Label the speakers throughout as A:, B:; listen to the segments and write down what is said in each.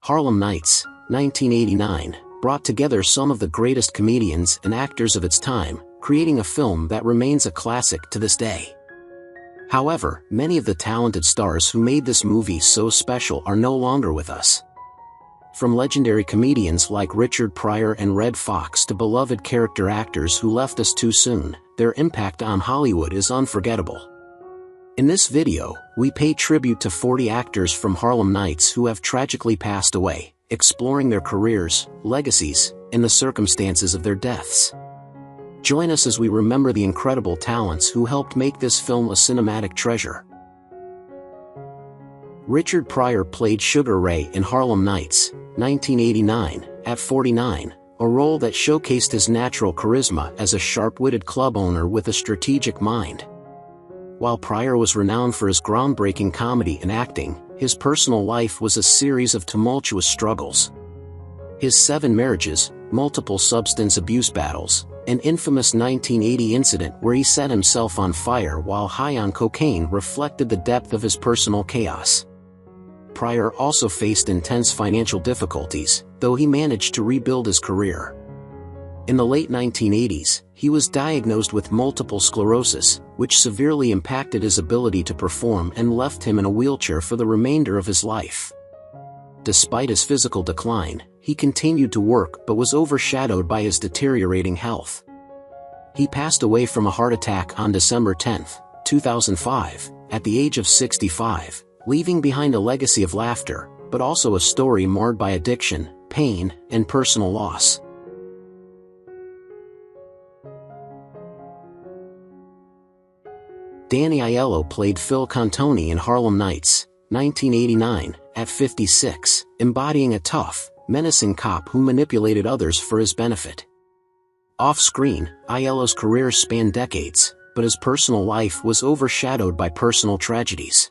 A: Harlem Nights, 1989, brought together some of the greatest comedians and actors of its time, creating a film that remains a classic to this day. However, many of the talented stars who made this movie so special are no longer with us. From legendary comedians like Richard Pryor and Red Foxx to beloved character actors who left us too soon, their impact on Hollywood is unforgettable. In this video, we pay tribute to 40 actors from Harlem Nights who have tragically passed away, exploring their careers, legacies, and the circumstances of their deaths. Join us as we remember the incredible talents who helped make this film a cinematic treasure. Richard Pryor played Sugar Ray in Harlem Nights, 1989, at 49, a role that showcased his natural charisma as a sharp-witted club owner with a strategic mind. While Pryor was renowned for his groundbreaking comedy and acting, his personal life was a series of tumultuous struggles. His 7 marriages, multiple substance abuse battles, an infamous 1980 incident where he set himself on fire while high on cocaine reflected the depth of his personal chaos. Pryor also faced intense financial difficulties, though he managed to rebuild his career. In the late 1980s, he was diagnosed with multiple sclerosis, which severely impacted his ability to perform and left him in a wheelchair for the remainder of his life. Despite his physical decline, he continued to work but was overshadowed by his deteriorating health. He passed away from a heart attack on December 10, 2005, at the age of 65, leaving behind a legacy of laughter, but also a story marred by addiction, pain, and personal loss. Danny Aiello played Phil Cantoni in Harlem Nights, 1989, at 56, embodying a tough, menacing cop who manipulated others for his benefit. Off-screen, Aiello's career spanned decades, but his personal life was overshadowed by personal tragedies.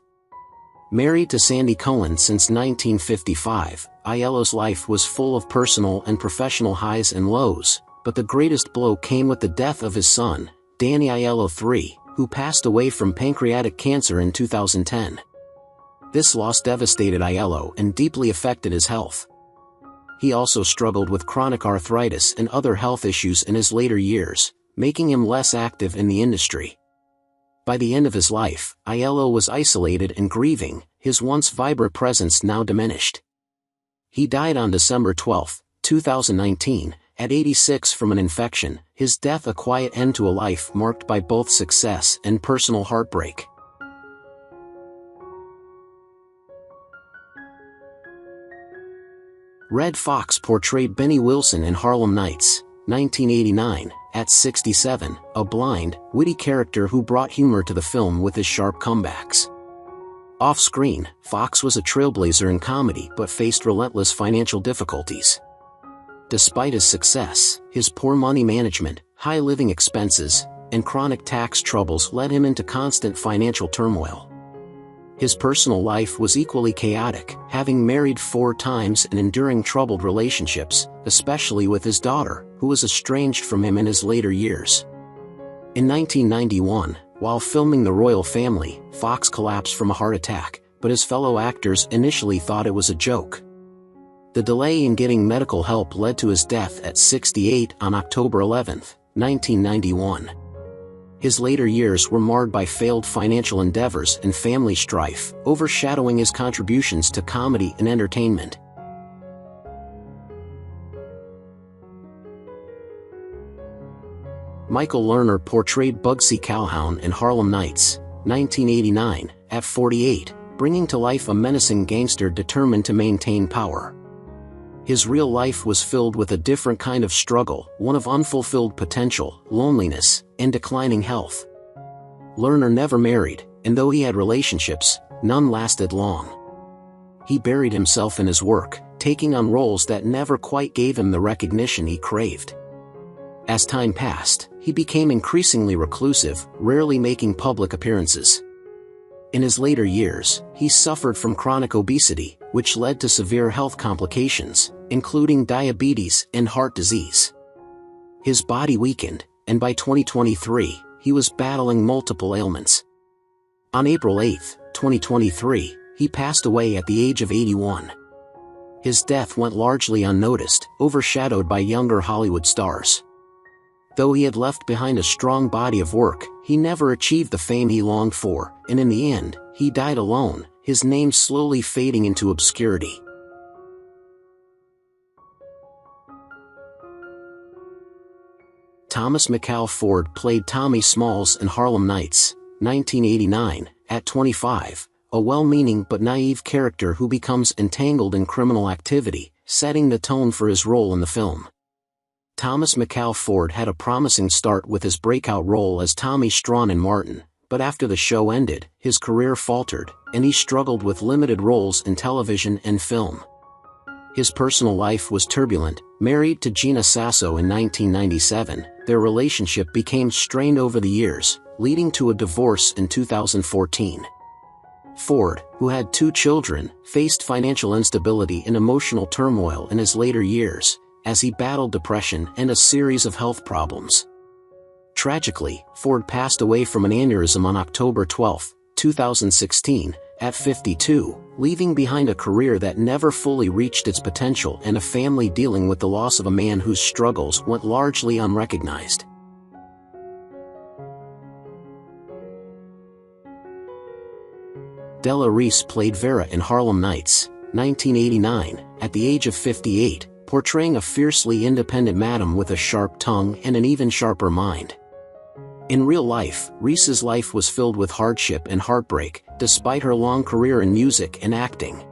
A: Married to Sandy Cohen since 1955, Aiello's life was full of personal and professional highs and lows, but the greatest blow came with the death of his son, Danny Aiello III, who passed away from pancreatic cancer in 2010. This loss devastated Aiello and deeply affected his health. He also struggled with chronic arthritis and other health issues in his later years, making him less active in the industry. By the end of his life, Aiello was isolated and grieving, his once vibrant presence now diminished. He died on December 12, 2019, at 86 from an infection, his death a quiet end to a life marked by both success and personal heartbreak. Red Foxx portrayed Benny Wilson in Harlem Nights, 1989, at 67, a blind, witty character who brought humor to the film with his sharp comebacks. Off-screen, Foxx was a trailblazer in comedy but faced relentless financial difficulties. Despite his success, his poor money management, high living expenses, and chronic tax troubles led him into constant financial turmoil. His personal life was equally chaotic, having married 4 times and enduring troubled relationships, especially with his daughter, who was estranged from him in his later years. In 1991, while filming The Royal Family, Foxx collapsed from a heart attack, but his fellow actors initially thought it was a joke. The delay in getting medical help led to his death at 68 on October 11, 1991. His later years were marred by failed financial endeavors and family strife, overshadowing his contributions to comedy and entertainment. Michael Lerner portrayed Bugsy Calhoun in Harlem Nights, 1989, at 48, bringing to life a menacing gangster determined to maintain power. His real life was filled with a different kind of struggle, one of unfulfilled potential, loneliness, and declining health. Lerner never married, and though he had relationships, none lasted long. He buried himself in his work, taking on roles that never quite gave him the recognition he craved. As time passed, he became increasingly reclusive, rarely making public appearances. In his later years, he suffered from chronic obesity, which led to severe health complications, including diabetes and heart disease. His body weakened, and by 2023, he was battling multiple ailments. On April 8, 2023, he passed away at the age of 81. His death went largely unnoticed, overshadowed by younger Hollywood stars. Though he had left behind a strong body of work, he never achieved the fame he longed for, and in the end, he died alone, his name slowly fading into obscurity. Thomas McCall Ford played Tommy Smalls in Harlem Nights, 1989, at 25, a well-meaning but naive character who becomes entangled in criminal activity, setting the tone for his role in the film. Thomas McCall Ford had a promising start with his breakout role as Tommy Strawn in Martin, but after the show ended, his career faltered, and he struggled with limited roles in television and film. His personal life was turbulent. Married to Gina Sasso in 1997, their relationship became strained over the years, leading to a divorce in 2014. Ford, who had 2 children, faced financial instability and emotional turmoil in his later years, as he battled depression and a series of health problems. Tragically, Ford passed away from an aneurysm on October 12, 2016, at 52, leaving behind a career that never fully reached its potential and a family dealing with the loss of a man whose struggles went largely unrecognized. Della Reese played Vera in Harlem Nights, 1989, at the age of 58, portraying a fiercely independent madam with a sharp tongue and an even sharper mind. In real life, Reese's life was filled with hardship and heartbreak, despite her long career in music and acting.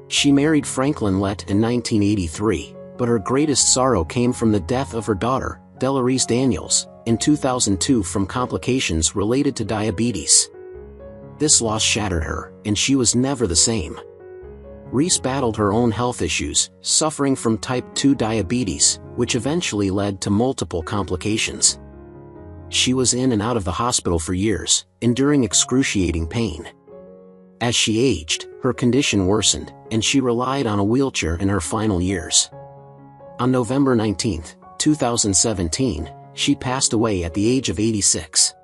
A: She married Franklin Lett in 1983, but her greatest sorrow came from the death of her daughter, Della Reese Daniels, in 2002 from complications related to diabetes. This loss shattered her, and she was never the same. Reese battled her own health issues, suffering from type 2 diabetes, which eventually led to multiple complications. She was in and out of the hospital for years, enduring excruciating pain. As she aged, her condition worsened, and she relied on a wheelchair in her final years. On November 19, 2017, she passed away at the age of 86.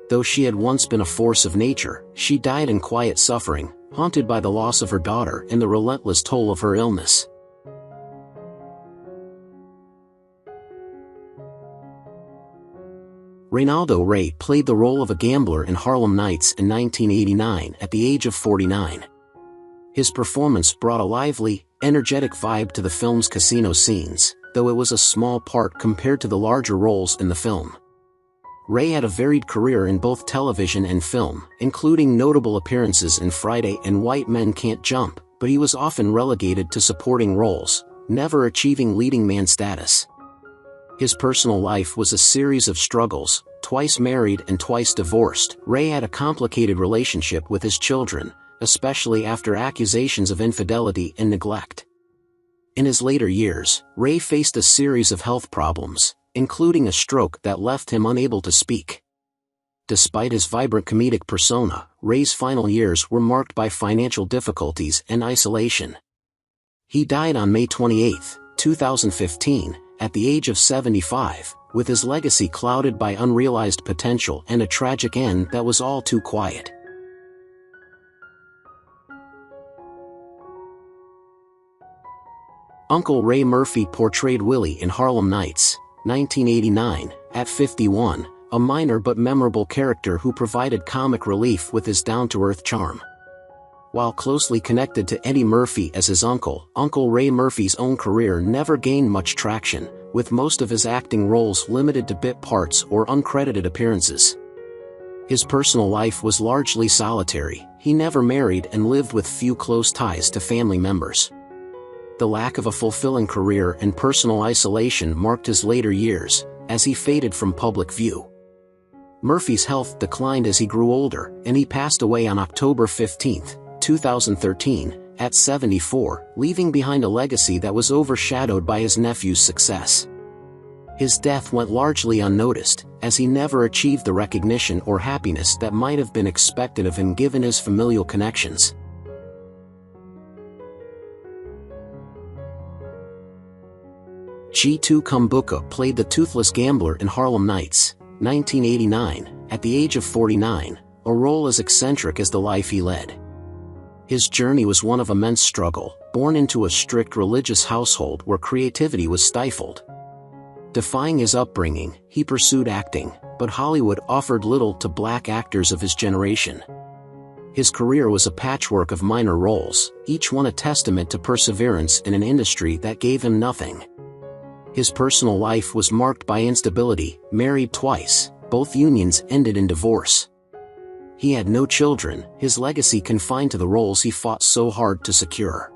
A: Though she had once been a force of nature, she died in quiet suffering, haunted by the loss of her daughter and the relentless toll of her illness. Reynaldo Rey played the role of a gambler in Harlem Nights in 1989 at the age of 49. His performance brought a lively, energetic vibe to the film's casino scenes, though it was a small part compared to the larger roles in the film. Rey had a varied career in both television and film, including notable appearances in Friday and White Men Can't Jump, but he was often relegated to supporting roles, never achieving leading man status. His personal life was a series of struggles. Twice married and twice divorced, Rey had a complicated relationship with his children, especially after accusations of infidelity and neglect. In his later years, Rey faced a series of health problems, including a stroke that left him unable to speak. Despite his vibrant comedic persona, Rey's final years were marked by financial difficulties and isolation. He died on May 28, 2015, at the age of 75, with his legacy clouded by unrealized potential and a tragic end that was all too quiet. Uncle Ray Murphy portrayed Willie in Harlem Nights, 1989, at 51, a minor but memorable character who provided comic relief with his down-to-earth charm. While closely connected to Eddie Murphy as his uncle, Uncle Ray Murphy's own career never gained much traction, with most of his acting roles limited to bit parts or uncredited appearances. His personal life was largely solitary. He never married and lived with few close ties to family members. The lack of a fulfilling career and personal isolation marked his later years, as he faded from public view. Murphy's health declined as he grew older, and he passed away on October 15, 2013, at 74, leaving behind a legacy that was overshadowed by his nephew's success. His death went largely unnoticed, as he never achieved the recognition or happiness that might have been expected of him given his familial connections. G2 Kumbuka played the toothless gambler in Harlem Nights, 1989, at the age of 49, a role as eccentric as the life he led. His journey was one of immense struggle, born into a strict religious household where creativity was stifled. Defying his upbringing, he pursued acting, but Hollywood offered little to black actors of his generation. His career was a patchwork of minor roles, each one a testament to perseverance in an industry that gave him nothing. His personal life was marked by instability, married twice, both unions ended in divorce. He had no children, his legacy confined to the roles he fought so hard to secure.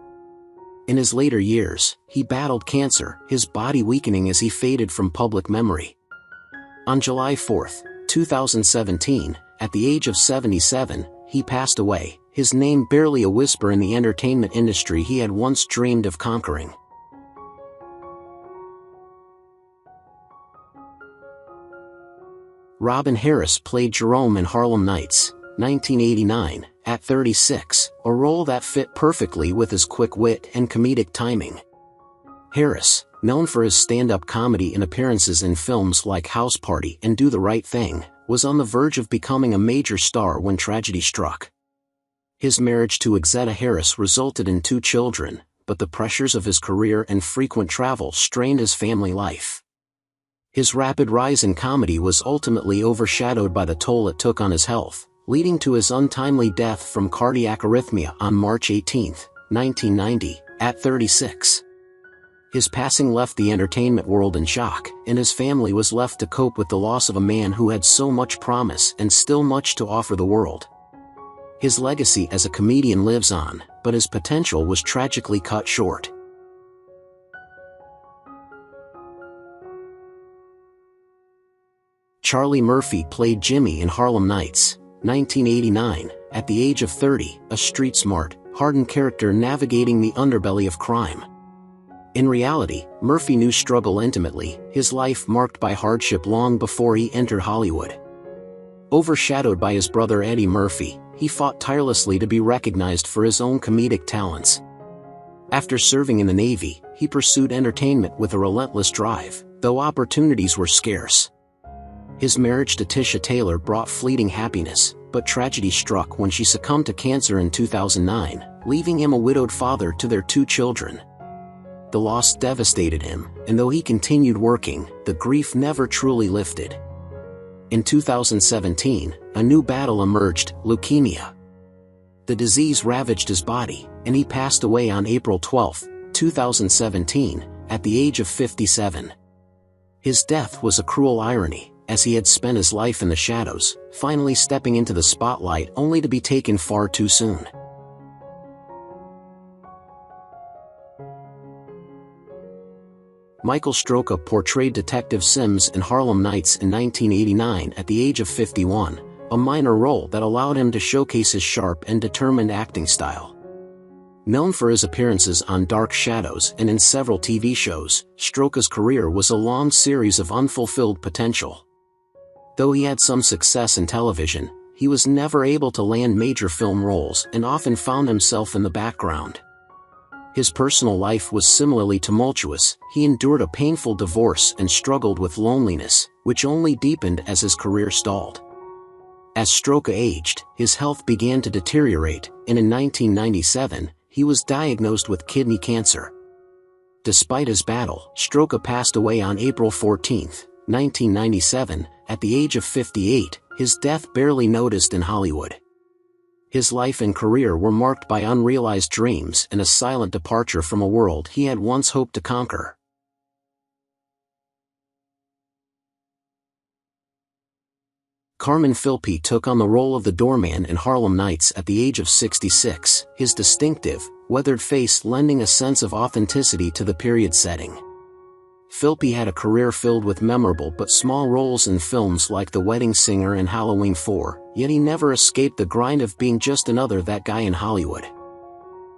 A: In his later years, he battled cancer, his body weakening as he faded from public memory. On July 4, 2017, at the age of 77, he passed away, his name barely a whisper in the entertainment industry he had once dreamed of conquering. Robin Harris played Jerome in Harlem Nights, 1989, at 36, a role that fit perfectly with his quick wit and comedic timing. Harris, known for his stand-up comedy and appearances in films like House Party and Do the Right Thing, was on the verge of becoming a major star when tragedy struck. His marriage to Exetta Harris resulted in 2 children, but the pressures of his career and frequent travel strained his family life. His rapid rise in comedy was ultimately overshadowed by the toll it took on his health, leading to his untimely death from cardiac arrhythmia on March 18, 1990, at 36. His passing left the entertainment world in shock, and his family was left to cope with the loss of a man who had so much promise and still much to offer the world. His legacy as a comedian lives on, but his potential was tragically cut short. Charlie Murphy played Jimmy in Harlem Nights, 1989, at the age of 30, a street-smart, hardened character navigating the underbelly of crime. In reality, Murphy knew struggle intimately, his life marked by hardship long before he entered Hollywood. Overshadowed by his brother Eddie Murphy, he fought tirelessly to be recognized for his own comedic talents. After serving in the Navy, he pursued entertainment with a relentless drive, though opportunities were scarce. His marriage to Tisha Taylor brought fleeting happiness, but tragedy struck when she succumbed to cancer in 2009, leaving him a widowed father to their 2 children. The loss devastated him, and though he continued working, the grief never truly lifted. In 2017, a new battle emerged: leukemia. The disease ravaged his body, and he passed away on April 12, 2017, at the age of 57. His death was a cruel irony, as he had spent his life in the shadows, finally stepping into the spotlight only to be taken far too soon. Michael Strocca portrayed Detective Sims in Harlem Nights in 1989 at the age of 51, a minor role that allowed him to showcase his sharp and determined acting style. Known for his appearances on Dark Shadows and in several TV shows, Strocca's career was a long series of unfulfilled potential. Though he had some success in television, he was never able to land major film roles and often found himself in the background. His personal life was similarly tumultuous. He endured a painful divorce and struggled with loneliness, which only deepened as his career stalled. As Strocca aged, his health began to deteriorate, and in 1997, he was diagnosed with kidney cancer. Despite his battle, Strocca passed away on April 14, 1997, at the age of 58, his death barely noticed in Hollywood. His life and career were marked by unrealized dreams and a silent departure from a world he had once hoped to conquer. Carmen Philpe took on the role of the doorman in Harlem Nights at the age of 66, his distinctive, weathered face lending a sense of authenticity to the period setting. Philpe had a career filled with memorable but small roles in films like The Wedding Singer and Halloween 4, yet he never escaped the grind of being just another that guy in Hollywood.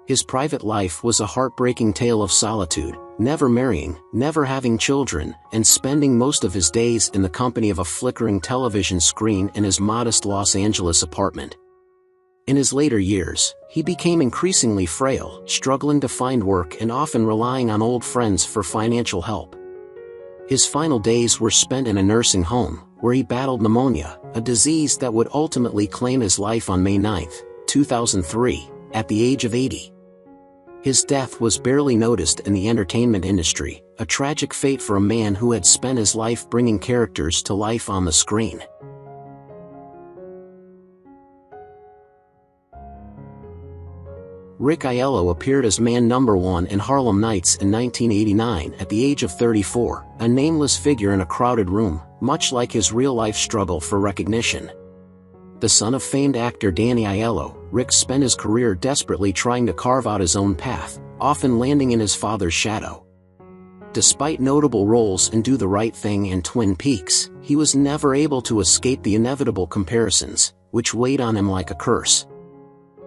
A: His private life was a heartbreaking tale of solitude, never marrying, never having children, and spending most of his days in the company of a flickering television screen in his modest Los Angeles apartment. In his later years, he became increasingly frail, struggling to find work and often relying on old friends for financial help. His final days were spent in a nursing home, where he battled pneumonia, a disease that would ultimately claim his life on May 9, 2003, at the age of 80. His death was barely noticed in the entertainment industry, a tragic fate for a man who had spent his life bringing characters to life on the screen. Rick Aiello appeared as man number 1 in Harlem Nights in 1989 at the age of 34, a nameless figure in a crowded room, much like his real-life struggle for recognition. The son of famed actor Danny Aiello, Rick spent his career desperately trying to carve out his own path, often landing in his father's shadow. Despite notable roles in Do the Right Thing and Twin Peaks, he was never able to escape the inevitable comparisons, which weighed on him like a curse.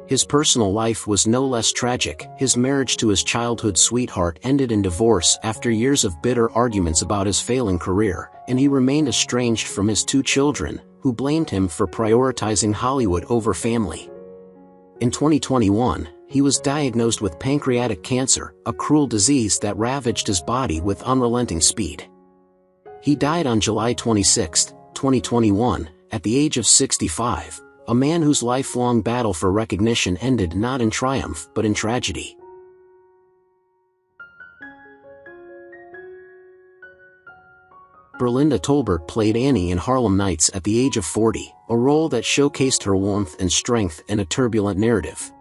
A: His personal life was no less tragic. His marriage to his childhood sweetheart ended in divorce after years of bitter arguments about his failing career, and he remained estranged from his 2 children, who blamed him for prioritizing Hollywood over family. In 2021, he was diagnosed with pancreatic cancer, a cruel disease that ravaged his body with unrelenting speed. He died on July 26, 2021, at the age of 65, a man whose lifelong battle for recognition ended not in triumph but in tragedy. Berlinda Tolbert played Annie in Harlem Nights at the age of 40, a role that showcased her warmth and strength in a turbulent narrative.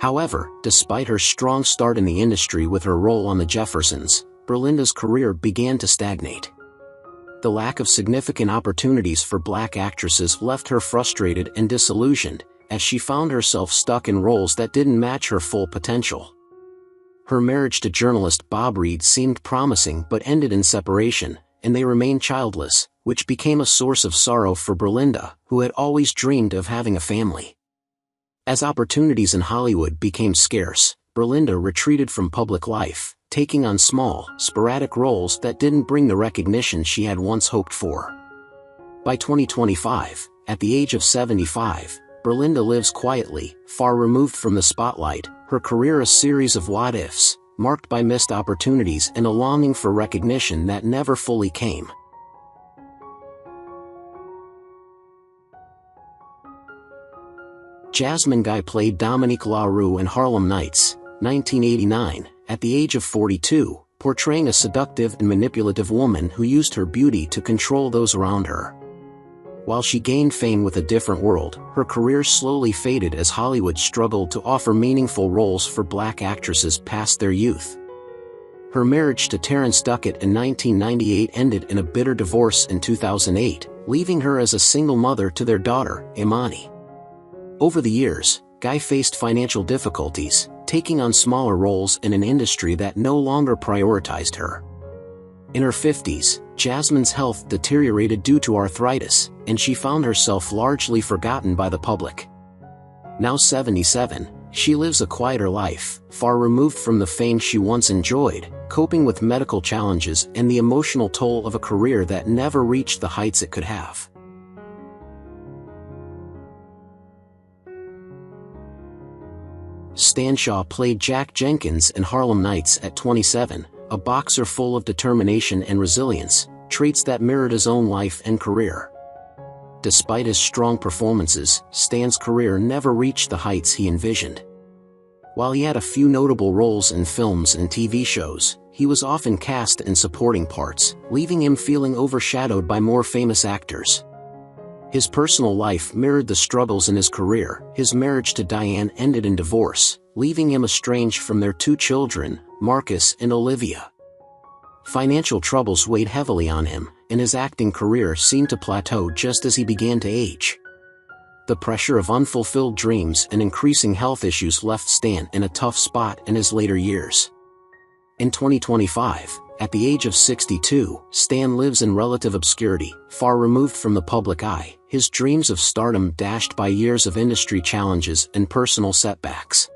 A: However, despite her strong start in the industry with her role on The Jeffersons, Berlinda's career began to stagnate. The lack of significant opportunities for black actresses left her frustrated and disillusioned, as she found herself stuck in roles that didn't match her full potential. Her marriage to journalist Bob Reed seemed promising but ended in separation, and they remained childless, which became a source of sorrow for Berlinda, who had always dreamed of having a family. As opportunities in Hollywood became scarce, Berlinda retreated from public life, taking on small, sporadic roles that didn't bring the recognition she had once hoped for. By 2025, at the age of 75, Berlinda lives quietly, far removed from the spotlight, her career a series of what-ifs, marked by missed opportunities and a longing for recognition that never fully came. Jasmine Guy played Dominique LaRue in Harlem Nights, 1989, at the age of 42, portraying a seductive and manipulative woman who used her beauty to control those around her. While she gained fame with A Different World, her career slowly faded as Hollywood struggled to offer meaningful roles for black actresses past their youth. Her marriage to Terrence Duckett in 1998 ended in a bitter divorce in 2008, leaving her as a single mother to their daughter, Imani. Over the years, Guy faced financial difficulties, taking on smaller roles in an industry that no longer prioritized her. In her 50s, Jasmine's health deteriorated due to arthritis, and she found herself largely forgotten by the public. Now 77, she lives a quieter life, far removed from the fame she once enjoyed, coping with medical challenges and the emotional toll of a career that never reached the heights it could have. Stan Shaw played Jack Jenkins in Harlem Nights at 27, a boxer full of determination and resilience, traits that mirrored his own life and career. Despite his strong performances, Stan's career never reached the heights he envisioned. While he had a few notable roles in films and TV shows, he was often cast in supporting parts, leaving him feeling overshadowed by more famous actors. His personal life mirrored the struggles in his career. His marriage to Diane ended in divorce, leaving him estranged from their 2 children, Marcus and Olivia. Financial troubles weighed heavily on him, and his acting career seemed to plateau just as he began to age. The pressure of unfulfilled dreams and increasing health issues left Stan in a tough spot in his later years. In 2025, at the age of 62, Stan lives in relative obscurity, far removed from the public eye, his dreams of stardom dashed by years of industry challenges and personal setbacks.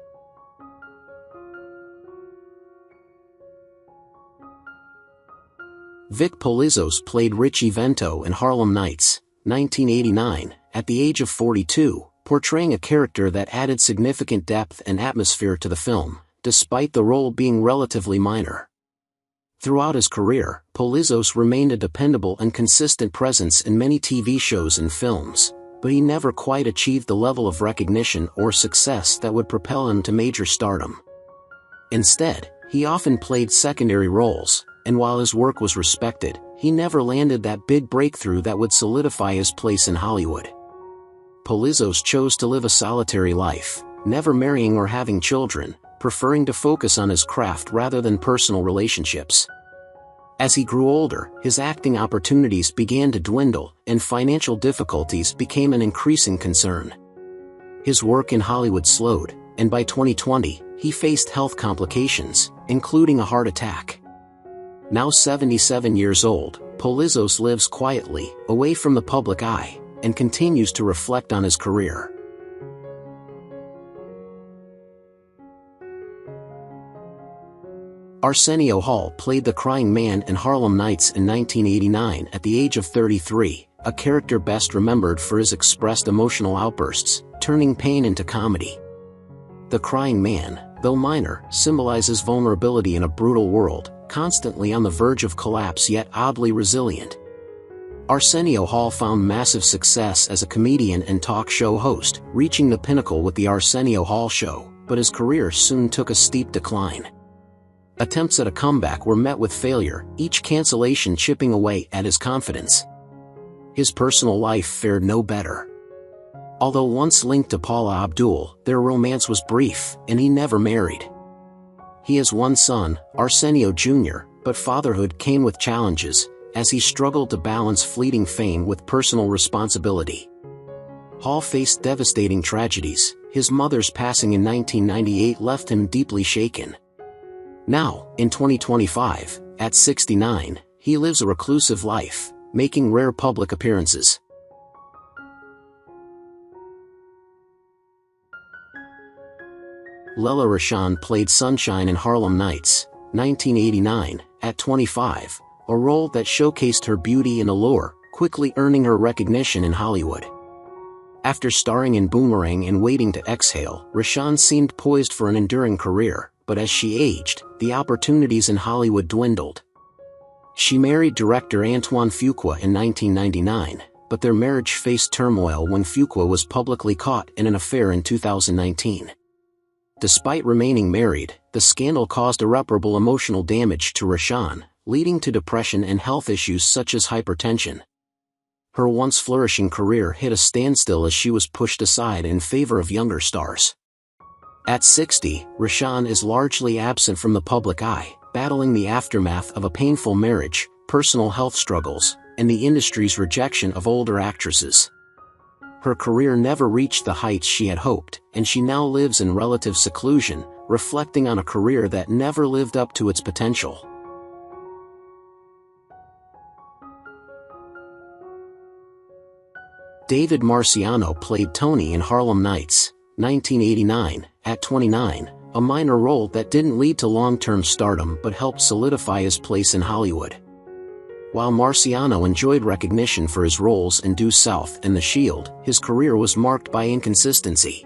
A: Vic Polizos played Richie Vento in Harlem Nights, 1989, at the age of 42, portraying a character that added significant depth and atmosphere to the film, despite the role being relatively minor. Throughout his career, Polizos remained a dependable and consistent presence in many TV shows and films, but he never quite achieved the level of recognition or success that would propel him to major stardom. Instead, he often played secondary roles, and while his work was respected, he never landed that big breakthrough that would solidify his place in Hollywood. Polizos chose to live a solitary life, never marrying or having children, preferring to focus on his craft rather than personal relationships. As he grew older, his acting opportunities began to dwindle, and financial difficulties became an increasing concern. His work in Hollywood slowed, and by 2020, he faced health complications, including a heart attack. Now 77 years old, Polizos lives quietly, away from the public eye, and continues to reflect on his career. Arsenio Hall played the crying man in Harlem Nights in 1989 at the age of 33, a character best remembered for his expressed emotional outbursts, turning pain into comedy. The crying man, though minor, symbolizes vulnerability in a brutal world, constantly on the verge of collapse yet oddly resilient. Arsenio Hall found massive success as a comedian and talk show host, reaching the pinnacle with The Arsenio Hall Show, but his career soon took a steep decline. Attempts at a comeback were met with failure, each cancellation chipping away at his confidence. His personal life fared no better. Although once linked to Paula Abdul, their romance was brief, and he never married. He has one son, Arsenio Jr., but fatherhood came with challenges, as he struggled to balance fleeting fame with personal responsibility. Hall faced devastating tragedies. His mother's passing in 1998 left him deeply shaken. Now, in 2025, at 69, he lives a reclusive life, making rare public appearances. Lela Rochon played Sunshine in Harlem Nights, 1989, at 25, a role that showcased her beauty and allure, quickly earning her recognition in Hollywood. After starring in Boomerang and Waiting to Exhale, Rochon seemed poised for an enduring career, but as she aged, the opportunities in Hollywood dwindled. She married director Antoine Fuqua in 1999, but their marriage faced turmoil when Fuqua was publicly caught in an affair in 2019. Despite remaining married, the scandal caused irreparable emotional damage to Rochon, leading to depression and health issues such as hypertension. Her once flourishing career hit a standstill as she was pushed aside in favor of younger stars. At 60, Rochon is largely absent from the public eye, battling the aftermath of a painful marriage, personal health struggles, and the industry's rejection of older actresses. Her career never reached the heights she had hoped, and she now lives in relative seclusion, reflecting on a career that never lived up to its potential. David Marciano played Tony in Harlem Nights, 1989, at 29, a minor role that didn't lead to long-term stardom but helped solidify his place in Hollywood. While Marciano enjoyed recognition for his roles in Due South and The Shield, his career was marked by inconsistency.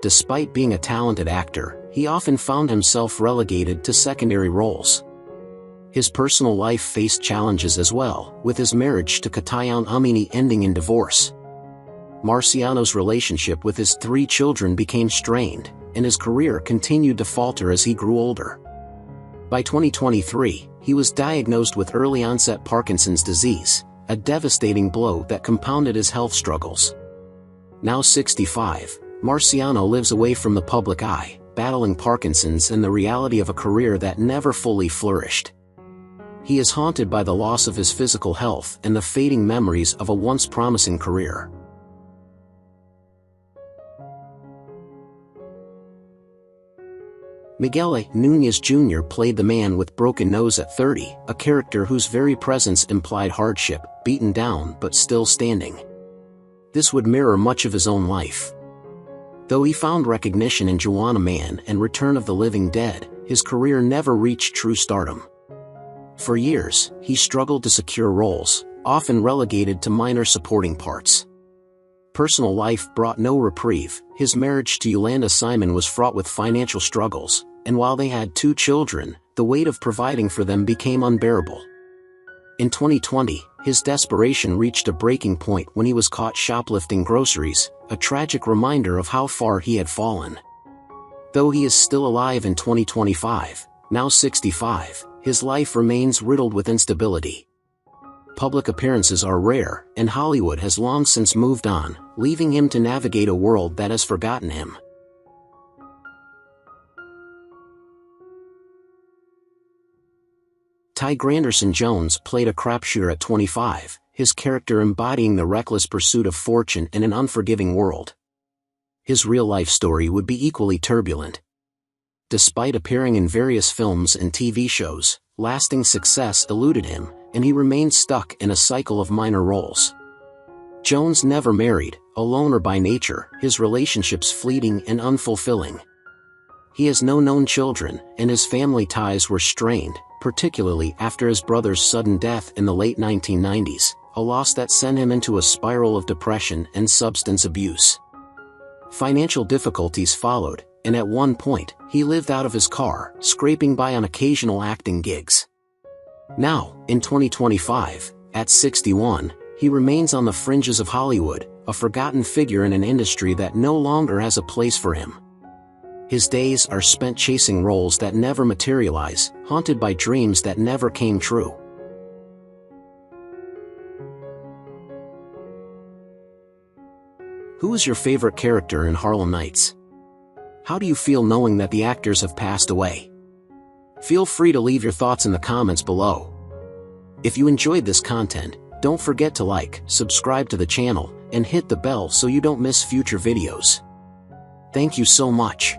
A: Despite being a talented actor, he often found himself relegated to secondary roles. His personal life faced challenges as well, with his marriage to Katayan Amini ending in divorce. Marciano's relationship with his 3 children became strained, and his career continued to falter as he grew older. By 2023, he was diagnosed with early-onset Parkinson's disease, a devastating blow that compounded his health struggles. Now 65, Marciano lives away from the public eye, battling Parkinson's and the reality of a career that never fully flourished. He is haunted by the loss of his physical health and the fading memories of a once promising career. Miguel A. Nunez Jr. played the man with broken nose at 30, a character whose very presence implied hardship, beaten down but still standing. This would mirror much of his own life. Though he found recognition in Juwanna Mann and Return of the Living Dead, his career never reached true stardom. For years, he struggled to secure roles, often relegated to minor supporting parts. Personal life brought no reprieve. His marriage to Yolanda Simon was fraught with financial struggles, and while they had 2 children, the weight of providing for them became unbearable. In 2020, his desperation reached a breaking point when he was caught shoplifting groceries, a tragic reminder of how far he had fallen. Though he is still alive in 2025, now 65, his life remains riddled with instability. Public appearances are rare, and Hollywood has long since moved on, leaving him to navigate a world that has forgotten him. Ty Granderson Jones played a crapshooter at 25, his character embodying the reckless pursuit of fortune in an unforgiving world. His real-life story would be equally turbulent. Despite appearing in various films and TV shows, lasting success eluded him, and he remained stuck in a cycle of minor roles. Jones never married, a loner by nature, his relationships fleeting and unfulfilling. He has no known children, and his family ties were strained, particularly after his brother's sudden death in the late 1990s, a loss that sent him into a spiral of depression and substance abuse. Financial difficulties followed, and at one point, he lived out of his car, scraping by on occasional acting gigs. Now, in 2025, at 61, he remains on the fringes of Hollywood, a forgotten figure in an industry that no longer has a place for him. His days are spent chasing roles that never materialize, haunted by dreams that never came true. Who is your favorite character in Harlem Nights? How do you feel knowing that the actors have passed away? Feel free to leave your thoughts in the comments below. If you enjoyed this content, don't forget to like, subscribe to the channel, and hit the bell so you don't miss future videos. Thank you so much.